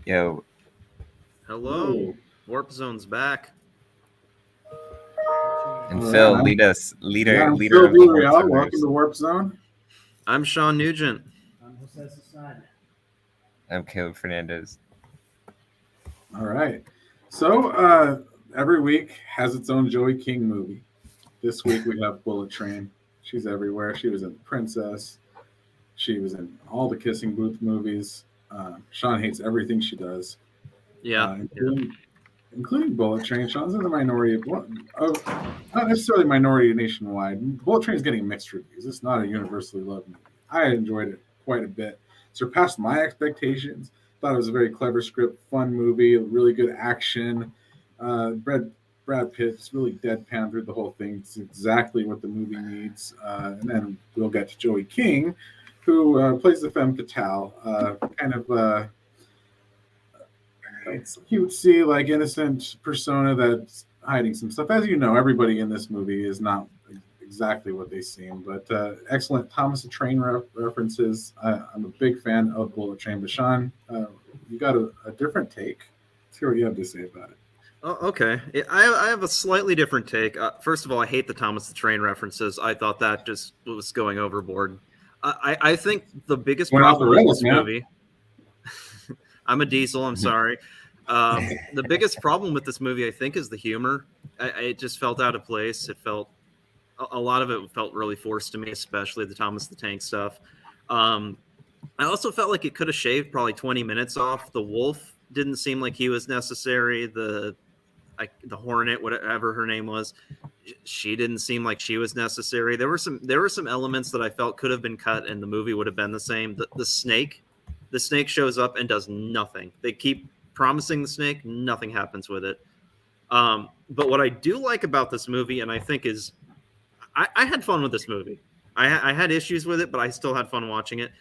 Yo, Hello. Ooh. WarpZone's back. and All Phil, right. lead us, leader Yeah, I'm of Phil the Villarreal. WarpZoners. Welcome to Warp Zone. I'm Sean Nugent. I'm Jose Society. I'm Caleb Fernandez. All right. So every week has its own Joey King movie. This week we have Bullet Train. She's everywhere. She was in The Princess. She was in all the Kissing Booth movies. Sean hates everything she does. Yeah. Including Bullet Train. Sean's in the minority of not necessarily minority nationwide. Bullet Train is getting mixed reviews. It's not a universally loved movie. I enjoyed it quite a bit. Surpassed my expectations. Thought it was a very clever script, fun movie, really good action. Brad Pitt's really deadpan through the whole thing. It's exactly what the movie needs. And then we'll get to Joey King, who plays the femme fatale, it's cutesy, like innocent persona that's hiding some stuff. As you know, everybody in this movie is not exactly what they seem, but excellent Thomas the Train references. I'm a big fan of Bullet Train, but Sean, you got a different take. Let's hear what you have to say about it. Oh, okay. I have a slightly different take. First of all, I hate the Thomas the Train references. I thought that just was going overboard. I think the biggest problem with this movie... I'm a diesel, I'm sorry. The biggest problem with this movie, I think, is the humor. It just felt out of place. It felt... A lot of it felt really forced to me, especially the Thomas the Tank stuff. I also felt like it could have shaved probably 20 minutes off. The wolf didn't seem like he was necessary. The Hornet, whatever her name was, she didn't seem like she was necessary. There were some elements that I felt could have been cut, and the movie would have been the same. The snake shows up and does nothing. They keep promising the snake, nothing happens with it. But what I do like about this movie, and I think is, I had fun with this movie. I had issues with it, but I still had fun watching it.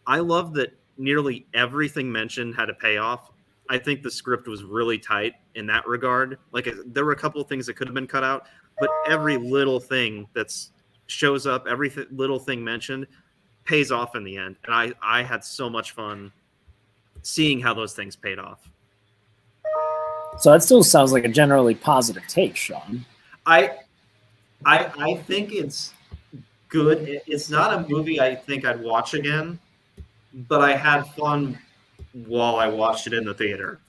I love that nearly everything mentioned had a payoff. I think the script was really tight in that regard. Like, there were a couple of things that could have been cut out, but every little thing that shows up, little thing mentioned, pays off in the end. And I had so much fun seeing how those things paid off. So that still sounds like a generally positive take, Sean. I think it's good. It's not a movie I think I'd watch again, but I had fun while I watched it in the theater.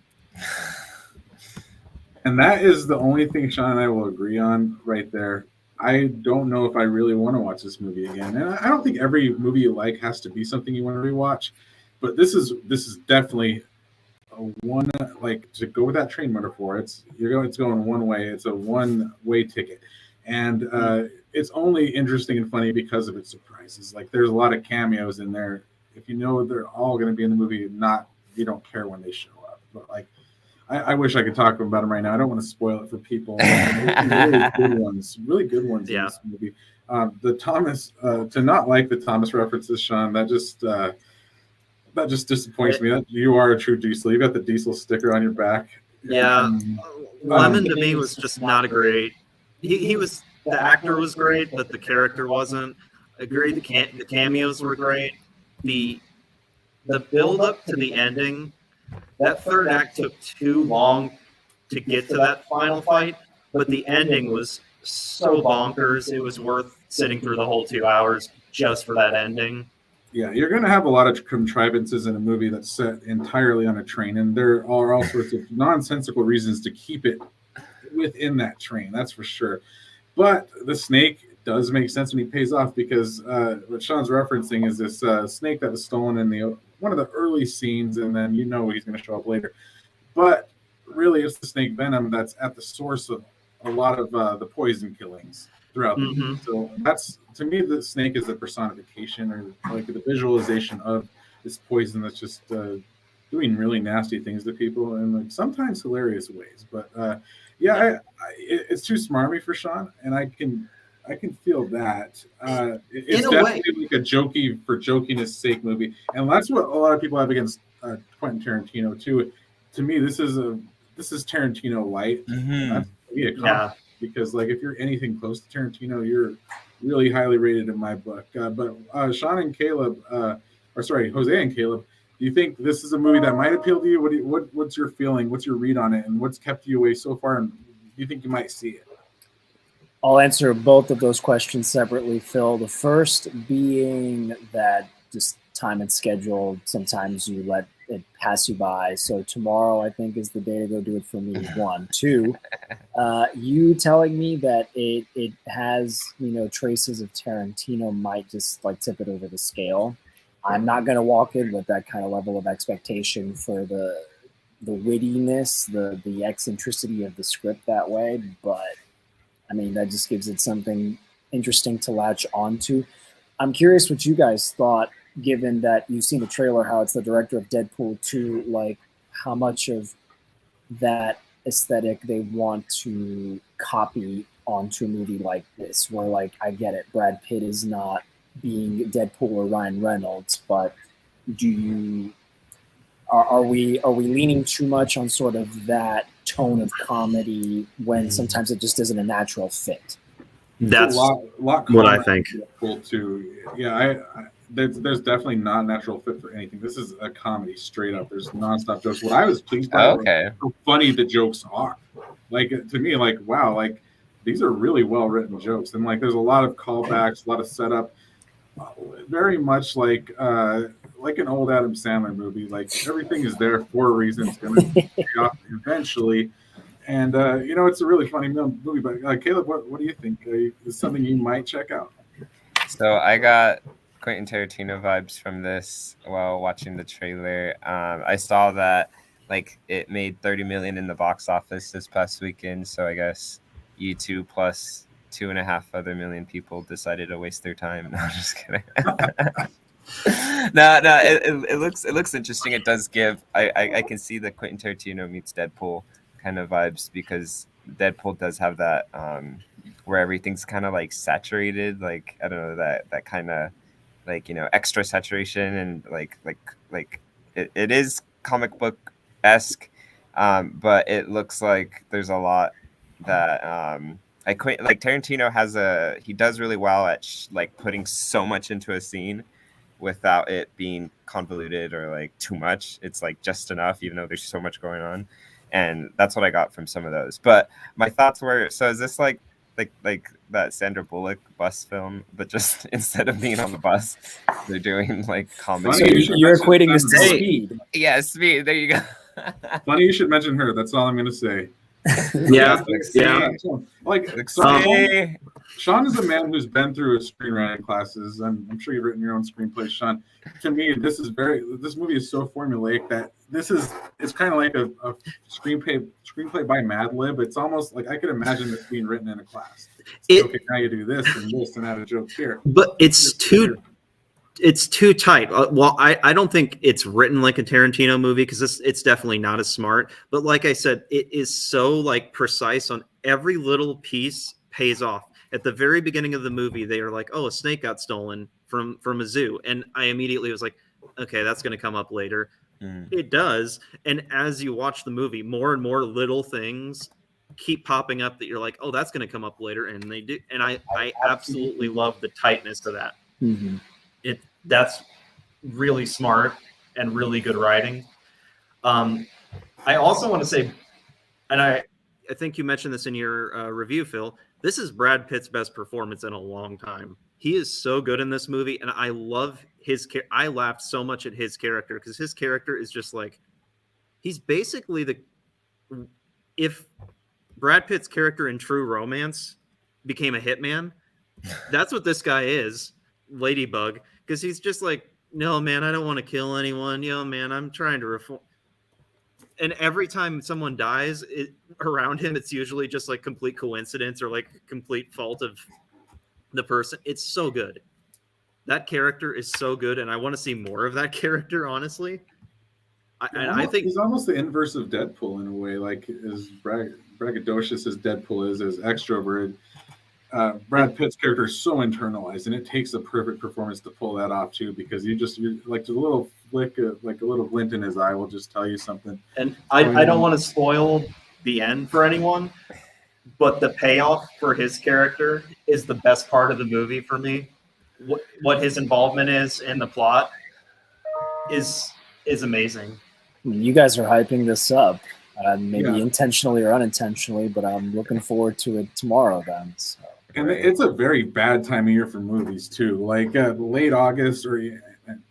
And that is the only thing Sean and I will agree on right there. I don't know if I really want to watch this movie again. And I don't think every movie you like has to be something you want to rewatch. But this is definitely a one, like, to go with that train metaphor. It's going one way. It's a one-way ticket. And it's only interesting and funny because of its surprises. Like, there's a lot of cameos in there. If you know they're all going to be in the movie, you don't care when they show up. But like, I wish I could talk about them right now. I don't want to spoil it for people. Really good ones in this movie. The Thomas, to not like the Thomas references, Sean, that just disappoints me. You are a true diesel. You got the diesel sticker on your back. Yeah, Lemon to me was just not a great. He was, the actor was great, but the character wasn't. Agreed. The cameos were great. The build up to the ending, that third act took too long to get to that final fight, but the ending was so bonkers. It was worth sitting through the whole 2 hours just for that ending. Yeah, you're going to have a lot of contrivances in a movie that's set entirely on a train, and there are all sorts of nonsensical reasons to keep it within that train, that's for sure. But the snake does make sense when he pays off, because what Sean's referencing is this snake that was stolen in one of the early scenes, and then he's going to show up later. But really, it's the snake venom that's at the source of a lot of the poison killings throughout the movie. So that's, to me, the snake is the personification, or like the visualization of this poison that's just doing really nasty things to people in like sometimes hilarious ways. But it's too smarmy for Sean, and I can feel that. It's definitely like a jokey for jokiness sake movie, and that's what a lot of people have against Quentin Tarantino too. To me, this is Tarantino light. That's a compliment, because like if you're anything close to Tarantino, you're really highly rated in my book. But Sean and Caleb, Jose and Caleb, Do you think this is a movie that might appeal to you? What's your feeling? What's your read on it? And what's kept you away so far? And do you think you might see it? I'll answer both of those questions separately, Phil. The first being that just time and schedule, sometimes you let it pass you by. So tomorrow, I think, is the day to go do it for me. 1, 2, you telling me that it has, you know, traces of Tarantino might just like tip it over the scale. I'm not going to walk in with that kind of level of expectation for the wittiness, the eccentricity of the script that way, but I mean, that just gives it something interesting to latch onto. I'm curious what you guys thought, given that you've seen the trailer, how it's the director of Deadpool 2, like how much of that aesthetic they want to copy onto a movie like this, where, like, I get it, Brad Pitt is not being Deadpool or Ryan Reynolds, but are we leaning too much on sort of that tone of comedy when sometimes it just isn't a natural fit? That's a lot what I think. Cool too. Yeah, there's definitely not a natural fit for anything. This is a comedy straight up. There's nonstop jokes. What I was pleased by was how funny the jokes are. Like, to me, like, wow, like these are really well written jokes, and like there's a lot of callbacks, a lot of setup. Very much like an old Adam Sandler movie. Like everything is there for a reason. It's going to pay off eventually. And you know, it's a really funny movie. But Caleb, what do you think? Is something you might check out? So I got Quentin Tarantino vibes from this while watching the trailer. I saw that like it made 30 million in the box office this past weekend. So I guess U2 plus 2.5 other million people decided to waste their time. No, I'm just kidding. No, it looks interesting. It does give. I can see the Quentin Tarantino meets Deadpool kind of vibes, because Deadpool does have that where everything's kind of like saturated. Like, I don't know, that kind of like, you know, extra saturation, and like it is comic book esque, but it looks like there's a lot that like Tarantino he does really well at like putting so much into a scene without it being convoluted or like too much. It's like just enough, even though there's so much going on. And that's what I got from some of those. But my thoughts were, so is this like that Sandra Bullock bus film, but just instead of being on the bus, they're doing like comedy? So you're equating this to Speed. Yeah, Speed. There you go. Funny you should mention her. That's all I'm going to say. Yeah. Like, Sean is a man who's been through screenwriting classes. I'm sure you've written your own screenplay, Sean. To me, this movie is so formulaic that it's kind of like a screenplay by Mad Lib. It's almost like I could imagine this being written in a class. Okay, now you do this and this and add a joke here. But it's too tight. Well, I don't think it's written like a Tarantino movie, because it's definitely not as smart. But like I said, it is so like precise on every little piece. Pays off. At the very beginning of the movie, they are like, "Oh, a snake got stolen from a zoo," and I immediately was like, "Okay, that's going to come up later." It does, and as you watch the movie, more and more little things keep popping up that you're like, "Oh, that's going to come up later," and they do. And I absolutely love the tightness of that. Mm-hmm. That's really smart and really good writing. I also want to say, and I think you mentioned this in your review, Phil, this is Brad Pitt's best performance in a long time. He is so good in this movie, and I love I laughed so much at his character, because his character is just like, he's basically if Brad Pitt's character in True Romance became a hitman, that's what this guy is, Ladybug, because he's just like, no, man, I don't want to kill anyone. Yo, man, I'm trying to reform. And every time someone dies around him, it's usually just like complete coincidence or like complete fault of the person. It's so good. That character is so good, and I want to see more of that character, honestly. I think he's almost the inverse of Deadpool in a way. Like, as braggadocious as Deadpool is, as extroverted, Brad Pitt's character is so internalized, and it takes a perfect performance to pull that off too. Because you're like, a little flick, like a little glint in his eye will just tell you something. And I don't want to spoil the end for anyone, but the payoff for his character is the best part of the movie for me. What his involvement is in the plot is is amazing. You guys are hyping this up, maybe Yeah. intentionally or unintentionally, but I'm looking forward to it tomorrow then. So. And it's a very bad time of year for movies too. Like late August, or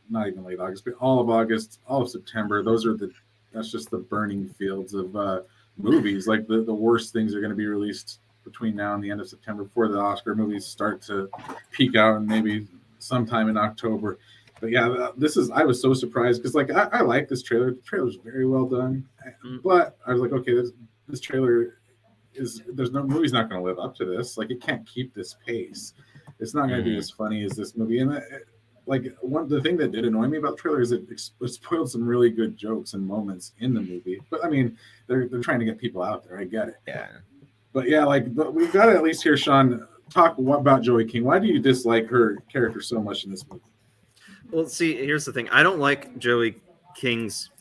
not even late August, but all of August, all of September. That's just the burning fields of movies. Like the worst things are going to be released between now and the end of September before the Oscar movies start to peak out, and maybe sometime in October. But yeah, I was so surprised because like I like this trailer. The trailer's very well done, but I was like, okay, this trailer there's no movie's not going to live up to this. Like it can't keep this pace. It's not going to be as funny as this movie. And the thing that did annoy me about the trailer is it spoiled some really good jokes and moments in the movie. But I mean, they're trying to get people out there. I get it. Yeah. But yeah, but we've got to at least hear Sean talk about Joey King. Why do you dislike her character so much in this movie? Well, see, here's the thing. I don't like Joey King's.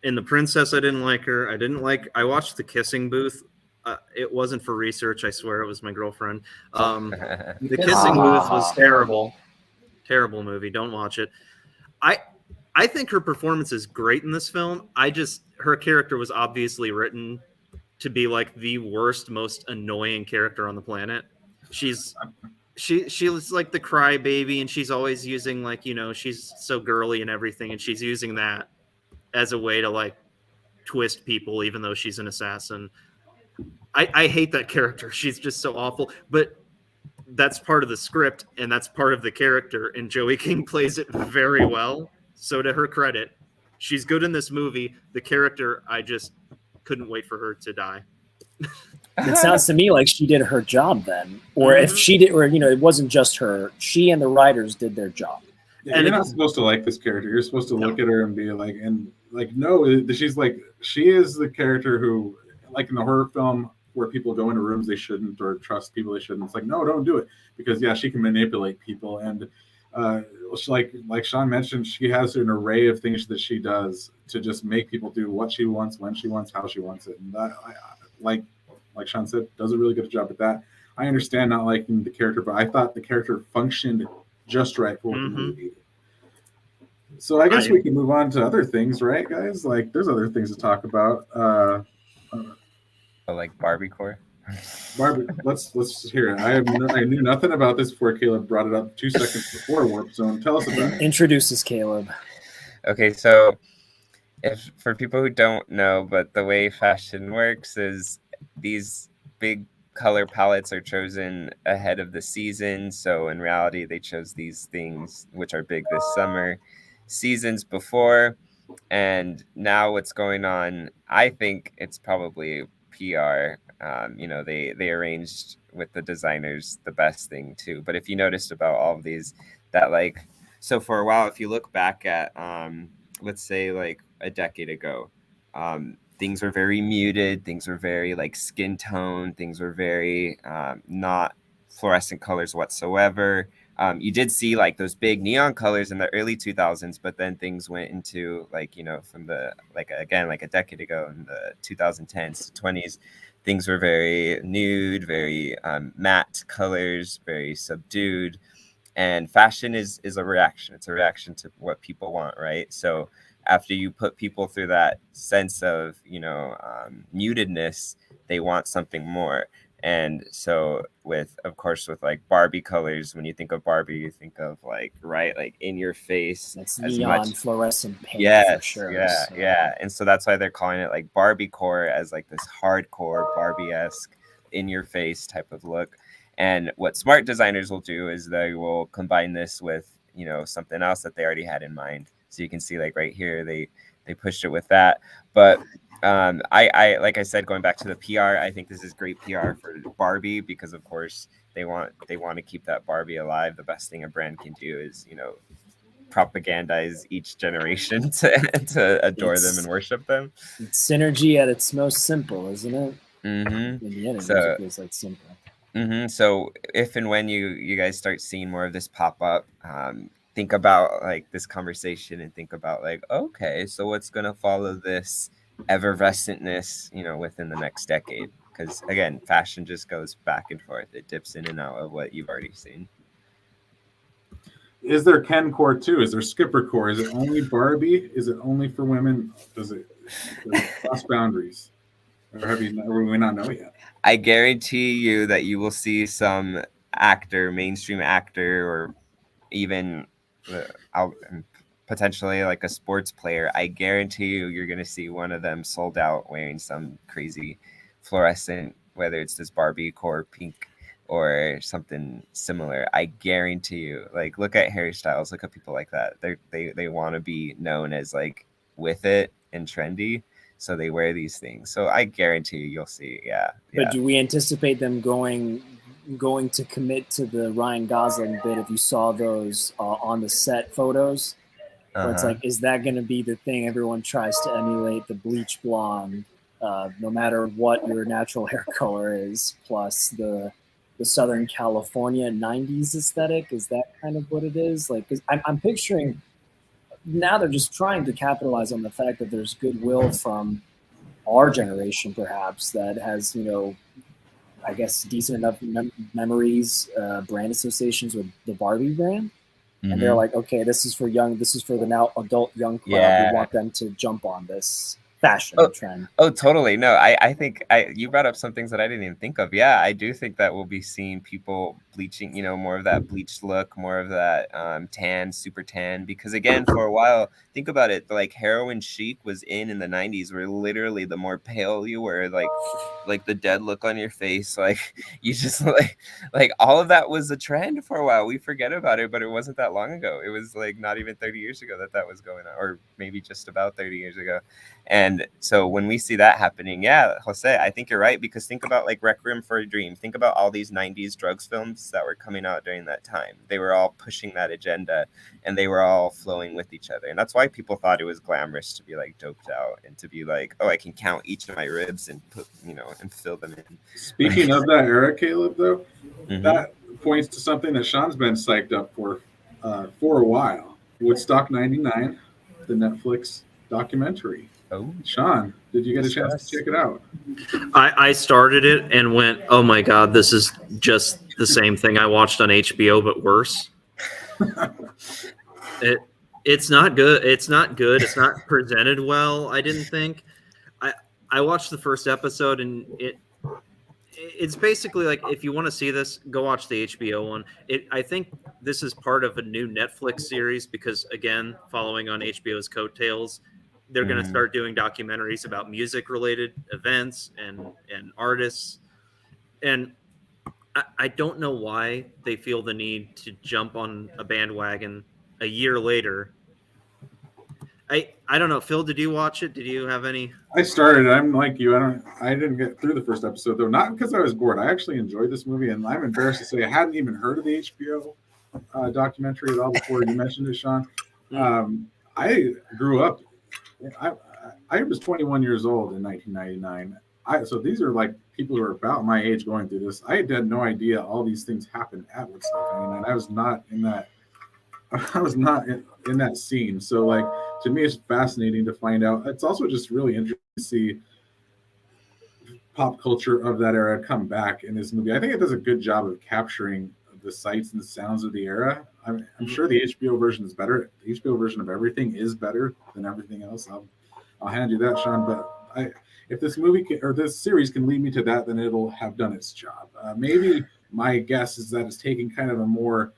In The Princess, I didn't like her. I watched The Kissing Booth. It wasn't for research. I swear it was my girlfriend. The Kissing Booth was terrible. Terrible movie. Don't watch it. I think her performance is great in this film. Her character was obviously written to be like the worst, most annoying character on the planet. She was like the crybaby, and she's always using like, she's so girly and everything, and she's using that as a way to like twist people, even though she's an assassin. I hate that character. She's just so awful, but that's part of the script and that's part of the character. And Joey King plays it very well. So to her credit, she's good in this movie. The character, I just couldn't wait for her to die. It sounds to me like she did her job then, or if she did, or it wasn't just her. She and the writers did their job. Yeah, and you're not supposed to like this character. You're supposed to look at her and be like, no, she is the character who, like in the horror film where people go into rooms they shouldn't or trust people they shouldn't. It's like, no, don't do it, because she can manipulate people, and like Sean mentioned, she has an array of things that she does to just make people do what she wants, when she wants, how she wants it, and that, like Sean said, does a really good job at that. I understand not liking the character, but I thought the character functioned just right for what the movie needed. So I guess we can move on to other things, right, guys? Like, there's other things to talk about. Like Barbie core. Barbie, let's hear it. I knew nothing about this before Caleb brought it up 2 seconds before WarpZone. Tell us about it. Introduce us, Caleb. Okay, so if for people who don't know, but the way fashion works is these big color palettes are chosen ahead of the season. So in reality, they chose these things which are big this summer, seasons before, and now what's going on, I think it's probably PR. They arranged with the designers the best thing too. But if you noticed about all of these, that so for a while, if you look back at let's say like a decade ago, things were very muted, things were very like skin tone, things were very not fluorescent colors whatsoever. You did see like those big neon colors in the early 2000s, but then things went into from the again like a decade ago in the 2010s to 20s, things were very nude, very matte colors, very subdued, and fashion is a reaction. It's a reaction to what people want, right? So after you put people through that sense of mutedness, they want something more. And so with like Barbie colors, when you think of Barbie, you think of like in your face. It's neon fluorescent pink. Yes, for sure. Yeah. And so that's why they're calling it like Barbie core, as like this hardcore Barbie-esque in your face type of look. And what smart designers will do is they will combine this with, something else that they already had in mind. So you can see like right here, they pushed it with that. But I like I said, going back to the PR, I think this is great PR for Barbie, because of course they want to keep that Barbie alive. The best thing a brand can do is propagandize each generation to adore them and worship them. It's synergy at its most simple, isn't it? Mm-hmm. In the end, it feels like simple. Mm-hmm. So if and when you guys start seeing more of this pop up, think about like this conversation and think about like, okay, so what's gonna follow this effervescentness, within the next decade? Because again, fashion just goes back and forth. It dips in and out of what you've already seen. Is there Ken core too? Is there Skipper core? Is it only Barbie? Is it only for women? Does it cross boundaries? Or or we not know yet? I guarantee you that you will see some actor, mainstream actor, or even out potentially like a sports player. I guarantee you're going to see one of them sold out wearing some crazy fluorescent, whether it's this Barbie core pink or something similar. I guarantee you, like, look at Harry Styles, look at people like that. They want to be known as like with it and trendy, so they wear these things. So I guarantee you'll see. Yeah. But do we anticipate them going to commit to the Ryan Gosling bit? If you saw those on the set photos, where it's like, is that going to be the thing everyone tries to emulate, the bleach blonde, no matter what your natural hair color is, plus the Southern California 90s aesthetic? Is that kind of what it is? Like, 'cause I'm picturing now they're just trying to capitalize on the fact that there's goodwill from our generation, perhaps, that has, I guess, decent enough memories, brand associations with the Barbie brand. And they're like, okay, this is for the now adult young crowd. Yeah. We want them to jump on this fashion trend. Oh, totally. No, I think you brought up some things that I didn't even think of. Yeah, I do think that we'll be seeing people bleaching, more of that bleached look, more of that tan, super tan. Because again, for a while, think about it, like heroin chic was in the 90s, where literally the more pale you were, like the dead look on your face, like you just like all of that was a trend for a while. We forget about it, but it wasn't that long ago. It was like not even 30 years ago that was going on, or maybe just about 30 years ago. And so when we see that happening, yeah, Jose, I think you're right, because think about like Requiem for a Dream. Think about all these 90s drugs films that were coming out during that time. They were all pushing that agenda, and they were all flowing with each other. And that's why people thought it was glamorous to be like doped out and to be like, oh, I can count each of my ribs and put, and fill them in. Speaking of that era, Caleb, though, that points to something that Sean's been psyched up for a while. Woodstock 99, the Netflix documentary. Oh, Sean, did you get a chance to check it out? I started it and went, oh my God, this is just the same thing I watched on HBO, but worse. It's not good. It's not good. It's not presented well, I didn't think. I watched the first episode, and it's basically like, if you want to see this, go watch the HBO one. I think this is part of a new Netflix series because, again, following on HBO's coattails, they're going to start doing documentaries about music-related events and artists. And I don't know why they feel the need to jump on a bandwagon a year later. I don't know. Phil, did you watch it? Did you have any? I started. I'm like you. I didn't get through the first episode, though. Not because I was bored. I actually enjoyed this movie, and I'm embarrassed to say I hadn't even heard of the HBO documentary at all before you mentioned it, Sean. I grew up. I was 21 years old in 1999. So these are like people who are about my age going through this. I had no idea all these things happened at Woodstock 99. I was not in that. I was not in that scene. So like, to me, it's fascinating to find out. It's also just really interesting to see pop culture of that era come back in this movie. I think it does a good job of capturing the sights and the sounds of the era. I'm sure the HBO version is better. The HBO version of everything is better than everything else. I'll hand you that, Sean. But if this movie or this series can lead me to that, then it'll have done its job. Maybe my guess is that it's taking kind of a more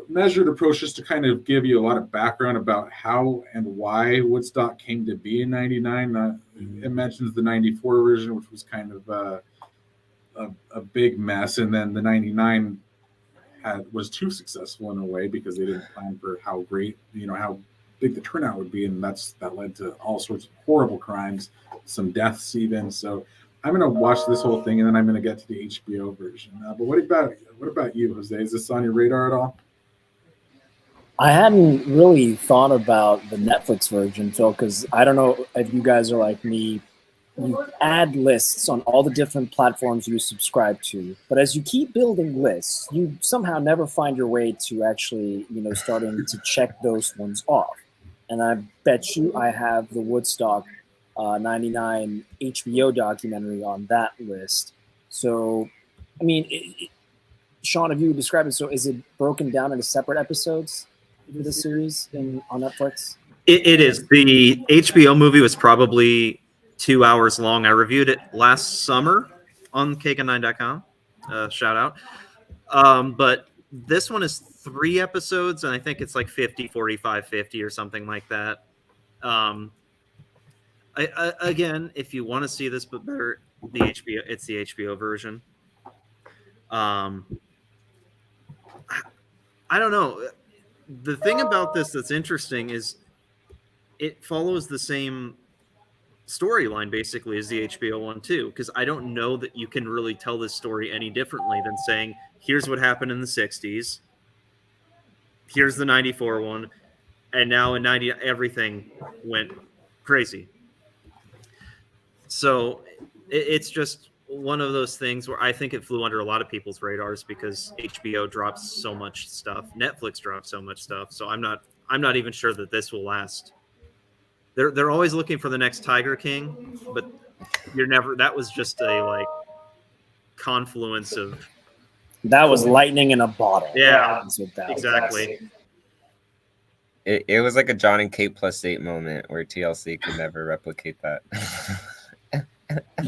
measured approach, just to kind of give you a lot of background about how and why Woodstock came to be in 99. It mentions the 94 version, which was kind of a big mess, and then the 99 was too successful in a way because they didn't plan for how great, how big the turnout would be, and that led to all sorts of horrible crimes, some deaths even. So I'm going to watch this whole thing, and then I'm going to get to the HBO version. But what about you, Jose? Is this on your radar at all? I hadn't really thought about the Netflix version, Phil, because I don't know if you guys are like me. You add lists on all the different platforms you subscribe to, but as you keep building lists, you somehow never find your way to actually, starting to check those ones off. And I bet you I have the Woodstock 99 HBO documentary on that list. So, I mean, Sean, have you described it? So is it broken down into separate episodes for this series on Netflix? It is. The HBO movie was probably 2 hours long. I reviewed it last summer on cake9.com. Shout out. But this one is 3 episodes, and I think it's like 50, 45, 50 or something like that. Again, if you want to see this but better, it's the HBO version. I don't know. The thing about this that's interesting is it follows the same storyline basically as the HBO one too, because I don't know that you can really tell this story any differently than saying, here's what happened in the 60s, here's the 94 one, and now in 90 everything went crazy. So it's just one of those things where I think it flew under a lot of people's radars because HBO drops so much stuff, Netflix drops so much stuff, so I'm not even sure that this will last. They're always looking for the next Tiger King, but that was just a like confluence of. That was lightning in a bottle. Yeah, exactly. It was like a John and Kate +8 moment where TLC could never replicate that.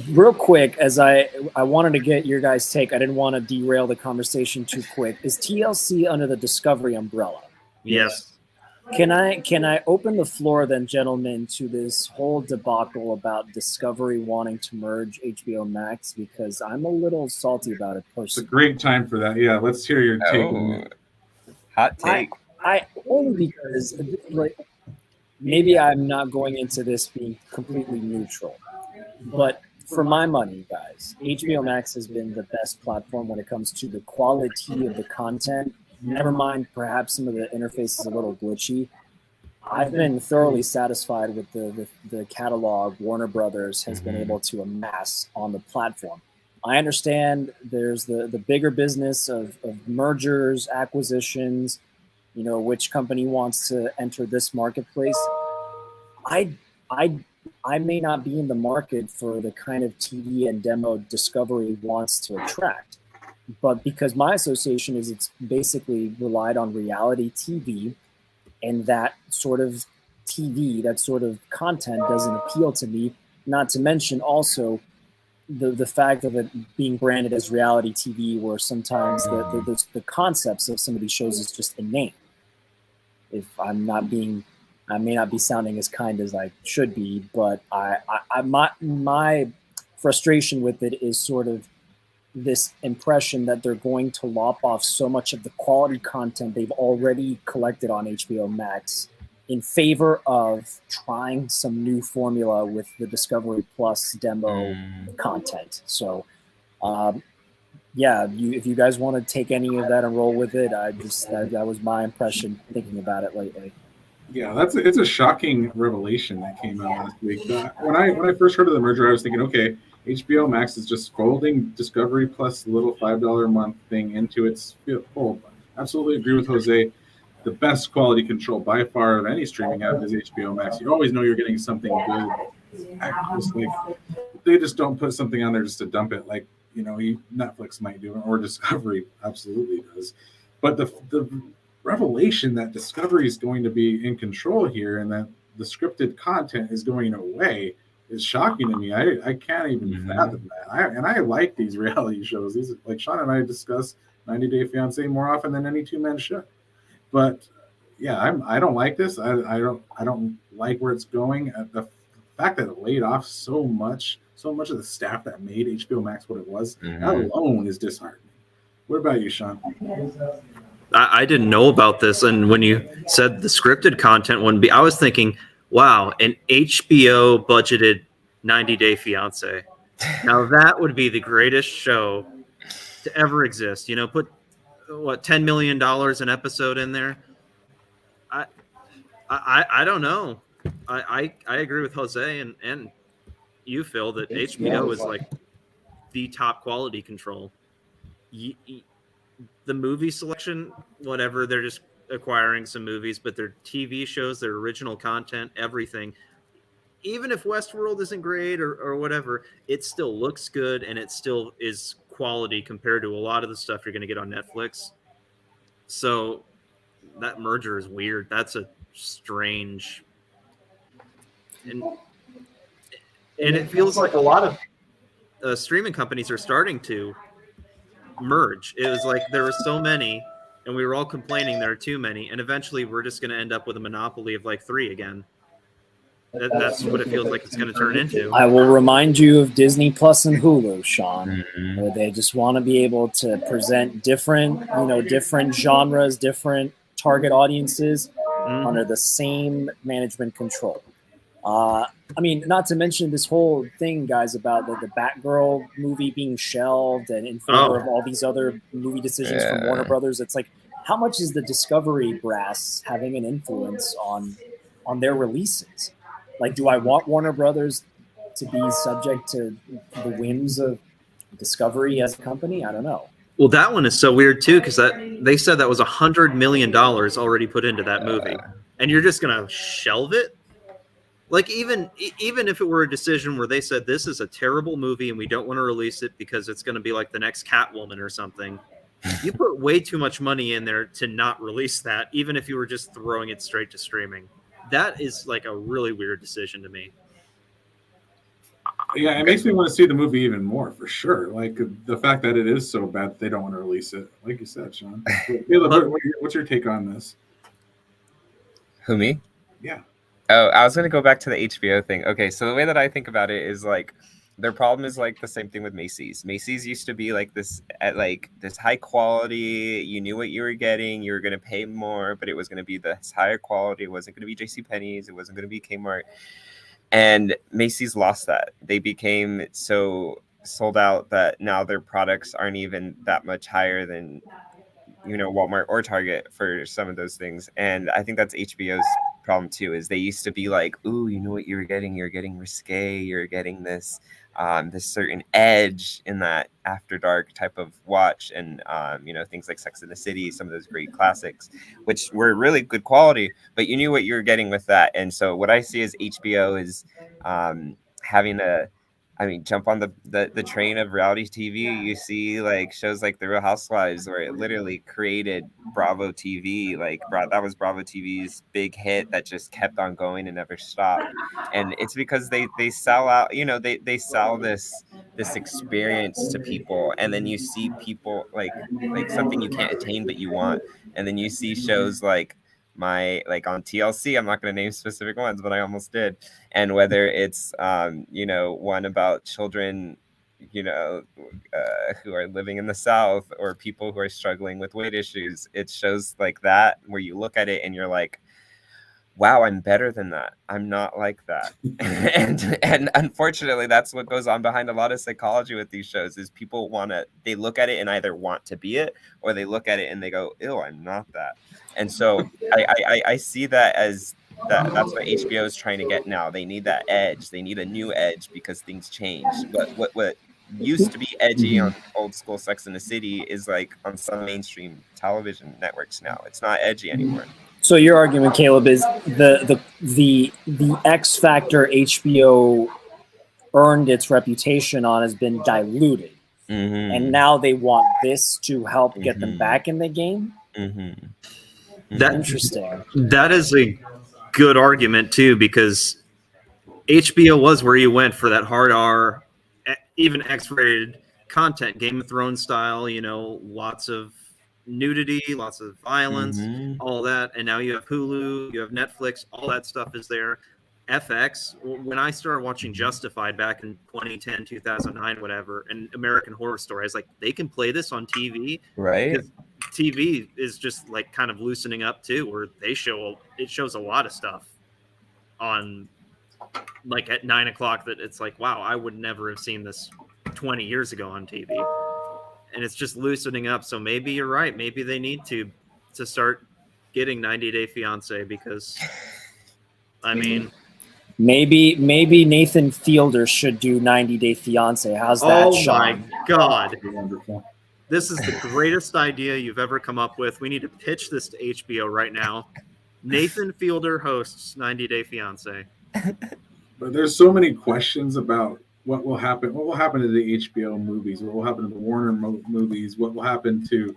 Real quick, as I wanted to get your guys' take, I didn't want to derail the conversation too quick. Is TLC under the Discovery umbrella? Yes. Can I open the floor then, gentlemen, to this whole debacle about Discovery wanting to merge HBO Max? Because I'm a little salty about it personally. It's a great time for that. Yeah, let's hear your take. Hot take. I only because like maybe I'm not going into this being completely neutral, but for my money, guys, HBO Max has been the best platform when it comes to the quality of the content. Never mind, perhaps some of the interface is a little glitchy. I've been thoroughly satisfied with the catalog Warner Brothers has been able to amass on the platform. I understand there's the bigger business of mergers, acquisitions, which company wants to enter this marketplace. I may not be in the market for the kind of TV and demo Discovery wants to attract. But because my association is it's basically relied on reality TV, and that sort of TV, that sort of content doesn't appeal to me, not to mention also the fact of it being branded as reality TV, where sometimes the concepts of some of these shows is just inane. If I may not be sounding as kind as I should be, but my frustration with it is sort of this impression that they're going to lop off so much of the quality content they've already collected on HBO Max in favor of trying some new formula with the Discovery Plus demo content. So, if you guys want to take any of that and roll with it, that was my impression thinking about it lately. Yeah, it's a shocking revelation that came out last week. When I first heard of the merger, I was thinking, okay, HBO Max is just folding Discovery Plus little $5 a month thing into its fold. Absolutely agree with Jose. The best quality control by far of any streaming app is HBO Max. You always know you're getting something good. They just don't put something on there just to dump it like Netflix might do, or Discovery absolutely does. But the revelation that Discovery is going to be in control here and that the scripted content is going away is shocking to me. I can't even fathom that. I like these reality shows. These, like Sean and I discuss 90 Day Fiancé more often than any two-man show. But yeah, I don't like this. I don't like where it's going. The fact that it laid off so much of the staff that made HBO Max what it was, that alone is disheartening. What about you, Sean? I didn't know about this, and when you said the scripted content wouldn't be, I was thinking, wow, an HBO budgeted 90 Day Fiancé. Now that would be the greatest show to ever exist. Put $10 million an episode in there. I don't know. I agree with Jose and you, Phil, that HBO is like the top quality control. The movie selection, whatever, they're just acquiring some movies, but their TV shows, their original content, everything, even if Westworld isn't great or whatever, it still looks good and it still is quality compared to a lot of the stuff you're going to get on Netflix. So that merger is weird. That's a strange, and it feels like a lot of streaming companies are starting to merge. It was like there were so many, and we were all complaining there are too many, and eventually we're just going to end up with a monopoly of like 3 again. That's what it feels like it's going to turn into. I will remind you of Disney Plus and Hulu, Sean, Mhm. where they just want to be able to present different, different genres, different target audiences under the same management control. I mean, not to mention this whole thing, guys, about the Batgirl movie being shelved and in favor of all these other movie decisions from Warner Brothers. It's like, how much is the Discovery brass having an influence on their releases? Like, do I want Warner Brothers to be subject to the whims of Discovery as a company? I don't know. Well, that one is so weird too, because they said that was $100 million already put into that movie, and you're just gonna shelve it. Like even if it were a decision where they said this is a terrible movie and we don't want to release it because it's going to be like the next Catwoman or something, you put way too much money in there to not release that, even if you were just throwing it straight to streaming. That is like a really weird decision to me. Yeah, it makes me want to see the movie even more, for sure. Like the fact that it is so bad that they don't want to release it. Like you said, Sean. Caleb, what's your take on this? Who, me? Yeah. Oh, I was going to go back to the HBO thing. Okay, so the way that I think about it is like their problem is like the same thing with Macy's. Macy's used to be like this at like this high quality. You knew what you were getting. You were going to pay more, but it was going to be this higher quality. It wasn't going to be JCPenney's. It wasn't going to be Kmart. And Macy's lost that. They became so sold out that now their products aren't even that much higher than, Walmart or Target for some of those things. And I think that's HBO's problem too, is they used to be like, ooh, you know what you're getting risque, you're getting this this certain edge in that after dark type of watch, and things like Sex and the City, some of those great classics, which were really good quality, but you knew what you were getting with that. And so what I see is HBO is having to jump on the train of reality TV. You see like shows like The Real Housewives, where it literally created Bravo TV. Like that was Bravo TV's big hit that just kept on going and never stopped. And it's because they sell out. They sell this experience to people, and then you see people like something you can't attain but you want, and then you see shows like on TLC. I'm not going to name specific ones, but I almost did. And whether it's one about children who are living in the South, or people who are struggling with weight issues, it shows like that where you look at it and you're like, wow, I'm better than that. I'm not like that. and unfortunately, that's what goes on behind a lot of psychology with these shows, is people they look at it and either want to be it, or they look at it and they go, ew, I'm not that. And so I see that as that's what HBO is trying to get now. They need that edge. They need a new edge because things change. What used to be edgy on old school Sex and the City is like on some mainstream television networks now. It's not edgy anymore. So your argument, Caleb, is the X Factor HBO earned its reputation on has been diluted, and now they want this to help get them back in the game. That's interesting. That is a good argument too, because HBO was where you went for that hard R, even X-rated content, Game of Thrones style. Lots of nudity, lots of violence, all that. And now you have Hulu, you have Netflix, all that stuff is there. FX, when I started watching Justified back in 2010, 2009, whatever, and American Horror Story, I was like, they can play this on TV, right? Because TV is just like kind of loosening up too, where it shows a lot of stuff on like at 9 o'clock that it's like, wow, I would never have seen this 20 years ago on TV. And it's just loosening up. So maybe you're right. Maybe they need to start getting 90 Day Fiance, because maybe Nathan Fielder should do 90 Day Fiance. How's that, Sean? My God. Wonderful. This is the greatest idea you've ever come up with. We need to pitch this to HBO right now. Nathan Fielder hosts 90 Day Fiance. But there's so many questions about what will happen? What will happen to the HBO movies? What will happen to the Warner movies? What will happen to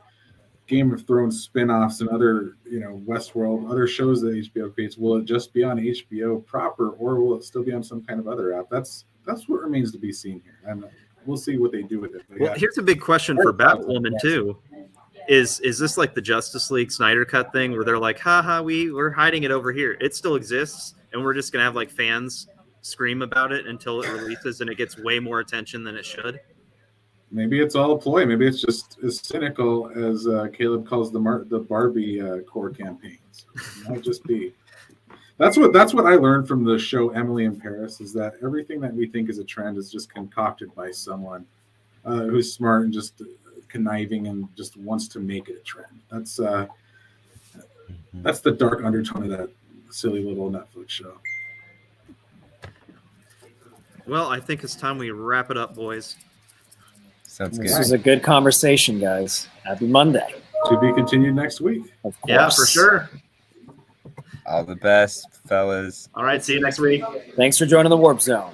Game of Thrones spin-offs and other, Westworld, other shows that HBO creates? Will it just be on HBO proper, or will it still be on some kind of other app? That's what remains to be seen here. And we'll see what they do with it. But Well, here's a big question for Batwoman too. Is this like the Justice League Snyder Cut thing where they're like, haha, we're hiding it over here. It still exists, and we're just gonna have like fans scream about it until it releases and it gets way more attention than it should? Maybe it's all a ploy. Maybe it's just as cynical as Caleb calls the Barbie core campaigns. It might just be. That's what I learned from the show Emily in Paris, is that everything that we think is a trend is just concocted by someone who's smart and just conniving and just wants to make it a trend. That's the dark undertone of that silly little Netflix show. Well, I think it's time we wrap it up, boys. Sounds good. This was a good conversation, guys. Happy Monday. To be continued next week. Of course. Yeah, for sure. All the best, fellas. All right, see you next week. Thanks for joining the Warp Zone.